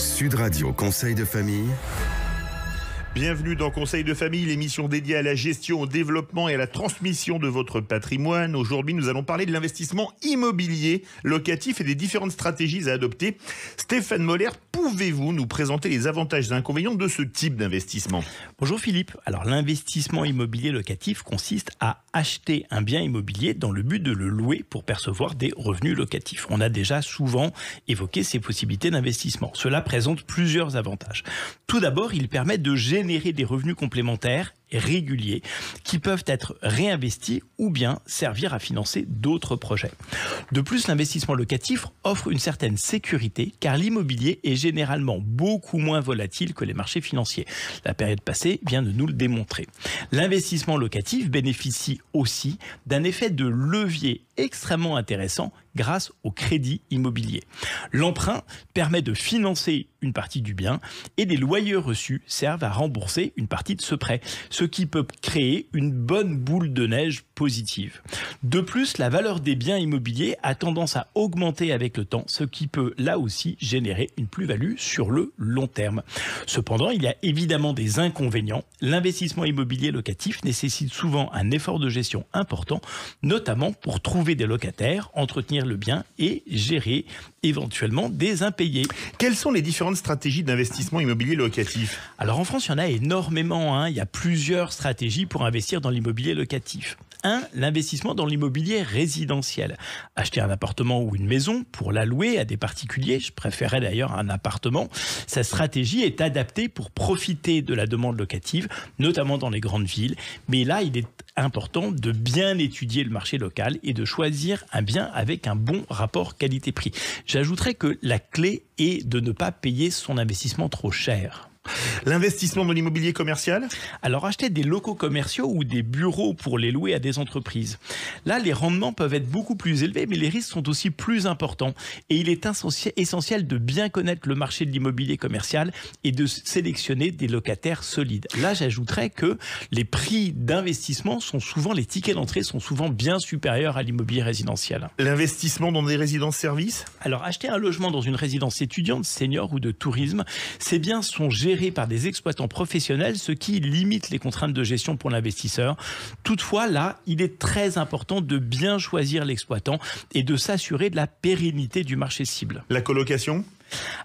Sud Radio Conseil de famille. Bienvenue dans Conseil de famille, l'émission dédiée à la gestion, au développement et à la transmission de votre patrimoine. Aujourd'hui, nous allons parler de l'investissement immobilier locatif et des différentes stratégies à adopter. Stéphane Moller, pouvez-vous nous présenter les avantages et inconvénients de ce type d'investissement ? Bonjour Philippe. Alors l'investissement immobilier locatif consiste à acheter un bien immobilier dans le but de le louer pour percevoir des revenus locatifs. On a déjà souvent évoqué ces possibilités d'investissement. Cela présente plusieurs avantages. Tout d'abord, il permet de générer des revenus complémentaires et réguliers qui peuvent être réinvestis ou bien servir à financer d'autres projets. De plus, l'investissement locatif offre une certaine sécurité car l'immobilier est généralement beaucoup moins volatile que les marchés financiers. La période passée vient de nous le démontrer. L'investissement locatif bénéficie aussi d'un effet de levier extrêmement intéressant grâce au crédit immobilier. L'emprunt permet de financer une partie du bien et des loyers reçus servent à rembourser une partie de ce prêt, ce qui peut créer une bonne boule de neige positive. De plus, la valeur des biens immobiliers a tendance à augmenter avec le temps, ce qui peut là aussi générer une plus-value sur le long terme. Cependant, il y a évidemment des inconvénients. L'investissement immobilier locatif nécessite souvent un effort de gestion important, notamment pour trouver des locataires, entretenir le bien et gérer éventuellement des impayés. Quelles sont les différentes stratégies d'investissement immobilier locatif ? Alors en France, il y en a énormément. Il y a plusieurs stratégies pour investir dans l'immobilier locatif. 1. L'investissement dans l'immobilier résidentiel. Acheter un appartement ou une maison pour la louer à des particuliers. Je préférais d'ailleurs un appartement. Sa stratégie est adaptée pour profiter de la demande locative, notamment dans les grandes villes. Mais là, il est important de bien étudier le marché local et de choisir un bien avec un bon rapport qualité-prix. J'ajouterais que la clé est de ne pas payer son investissement trop cher. L'investissement dans l'immobilier commercial ? Alors acheter des locaux commerciaux ou des bureaux pour les louer à des entreprises. Là, les rendements peuvent être beaucoup plus élevés, mais les risques sont aussi plus importants. Et il est essentiel de bien connaître le marché de l'immobilier commercial et de sélectionner des locataires solides. Là, j'ajouterais que les prix d'investissement les tickets d'entrée sont souvent bien supérieurs à l'immobilier résidentiel. L'investissement dans des résidences-services ? Alors acheter un logement dans une résidence étudiante, senior ou de tourisme, ces biens sont gérés par des exploitants professionnels, ce qui limite les contraintes de gestion pour l'investisseur. Toutefois, là, il est très important de bien choisir l'exploitant et de s'assurer de la pérennité du marché cible. La colocation ?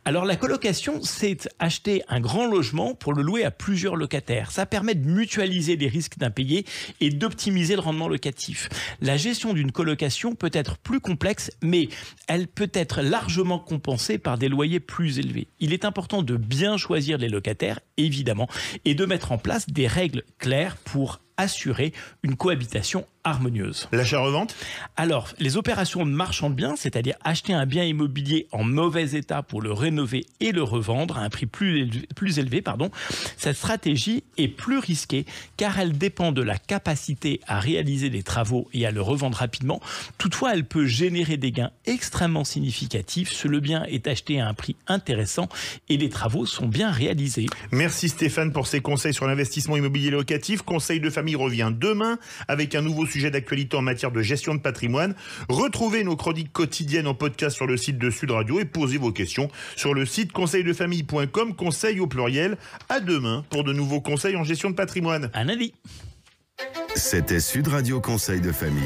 Alors la colocation, c'est acheter un grand logement pour le louer à plusieurs locataires. Ça permet de mutualiser les risques d'impayés et d'optimiser le rendement locatif. La gestion d'une colocation peut être plus complexe, mais elle peut être largement compensée par des loyers plus élevés. Il est important de bien choisir les locataires, évidemment, et de mettre en place des règles claires pour assurer une cohabitation harmonieuse. L'achat-revente ? Alors, les opérations de marchand de biens, c'est-à-dire acheter un bien immobilier en mauvais état pour le rénover et le revendre à un prix plus élevé, cette stratégie est plus risquée car elle dépend de la capacité à réaliser des travaux et à le revendre rapidement. Toutefois, elle peut générer des gains extrêmement significatifs si le bien est acheté à un prix intéressant et les travaux sont bien réalisés. Merci Stéphane pour ces conseils sur l'investissement immobilier locatif. Conseil de famille revient demain avec un nouveau sujet d'actualité en matière de gestion de patrimoine. Retrouvez nos chroniques quotidiennes en podcast sur le site de Sud Radio et posez vos questions sur le site conseildefamille.com, conseil au pluriel. À demain pour de nouveaux conseils en gestion de patrimoine. À lundi. C'était Sud Radio Conseil de famille.